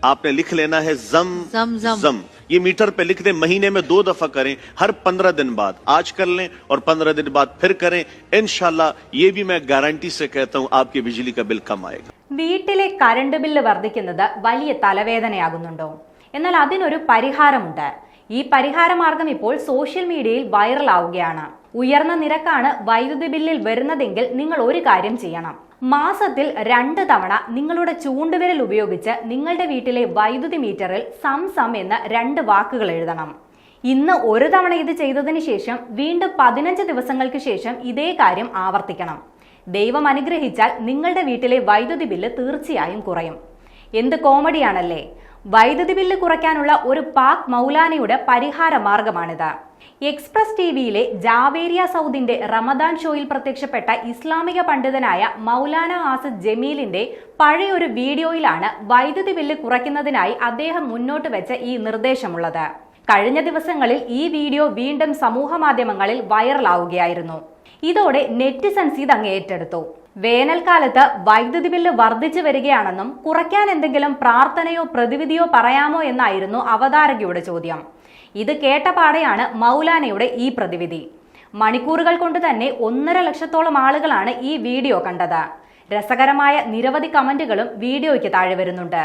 आपने लिख लेना है जम जम जम, जम। ये मीटर पे लिख दें, महीने में 2 दफा करें, हर 15 दिन बाद। आज कर लें और 15 दिन बाद फिर करें। इंशाल्लाह ये भी मैं गारंटी से कहता हूं आपकी बिजली का बिल कम आएगा। വീട്ടിലെ കറണ്ട് ബില്ല് വർദ്ധിക്കുന്നത് വലിയ തലവേദനയാകുന്നുണ്ടോ? എന്നാൽ അതിനൊരു പരിഹാരമുണ്ട്. ഈ പരിഹാര മാർഗം ഇപ്പോൾ സോഷ്യൽ മീഡിയയിൽ വൈറലാവുകയാണ്. ഉയർന്ന നിരക്കാണ് വൈദ്യുതി ബില്ലിൽ വരുന്നതെങ്കിൽ നിങ്ങൾ ഒരു കാര്യം ചെയ്യണം. മാസത്തിൽ 2 തവണ നിങ്ങളുടെ ചൂണ്ടുവിരൽ ഉപയോഗിച്ച് നിങ്ങളുടെ വീട്ടിലെ വൈദ്യുതി മീറ്ററിൽ സം എന്ന് 2 വാക്കുകൾ എഴുതണം. ഇന്ന് ഒരു തവണ ഇത് ചെയ്തതിന് ശേഷം വീണ്ടും 15 ദിവസങ്ങൾക്ക് ശേഷം ഇതേ കാര്യം ആവർത്തിക്കണം. ദൈവം അനുഗ്രഹിച്ചാൽ നിങ്ങളുടെ വീട്ടിലെ വൈദ്യുതി ബില്ല് തീർച്ചയായും കുറയും. എന്ത് കോമഡിയാണല്ലേ? വൈദ്യുതി ബില്ല് കുറയ്ക്കാനുള്ള ഒരു പാക് മൗലാനയുടെ പരിഹാര മാർഗമാണിത്. എക്സ്പ്രസ് ടിവിയിലെ ജാവേരിയ സൗദിന്റെ റമദാൻ ഷോയിൽ പ്രത്യക്ഷപ്പെട്ട ഇസ്ലാമിക പണ്ഡിതനായ മൗലാന ആസിദ് ജമീലിന്റെ പഴയൊരു വീഡിയോയിലാണ് വൈദ്യുതി ബില്ല് കുറയ്ക്കുന്നതിനായി അദ്ദേഹം മുന്നോട്ട് വെച്ച ഈ നിർദ്ദേശമുള്ളത്. കഴിഞ്ഞ ദിവസങ്ങളിൽ ഈ വീഡിയോ വീണ്ടും സമൂഹ മാധ്യമങ്ങളിൽ വൈറലാവുകയായിരുന്നു. ഇതോടെ നെറ്റിസൺസ് ഇതങ്ങ് ഏറ്റെടുത്തു. വേനൽക്കാലത്ത് വൈദ്യുതി ബില്ല് വർദ്ധിച്ചു വരികയാണെന്നും കുറയ്ക്കാൻ എന്തെങ്കിലും പ്രാർത്ഥനയോ പ്രതിവിധിയോ പറയാമോ എന്നായിരുന്നു അവതാരകയുടെ ചോദ്യം. ഇത് കേട്ടപാടെയാണ് മൗലാനയുടെ ഈ പ്രതിവിധി. മണിക്കൂറുകൾ കൊണ്ട് തന്നെ 1.5 ലക്ഷത്തോളം ആളുകളാണ് ഈ വീഡിയോ കണ്ടത്. രസകരമായ നിരവധി കമന്റുകളും വീഡിയോയ്ക്ക് താഴെ വരുന്നുണ്ട്.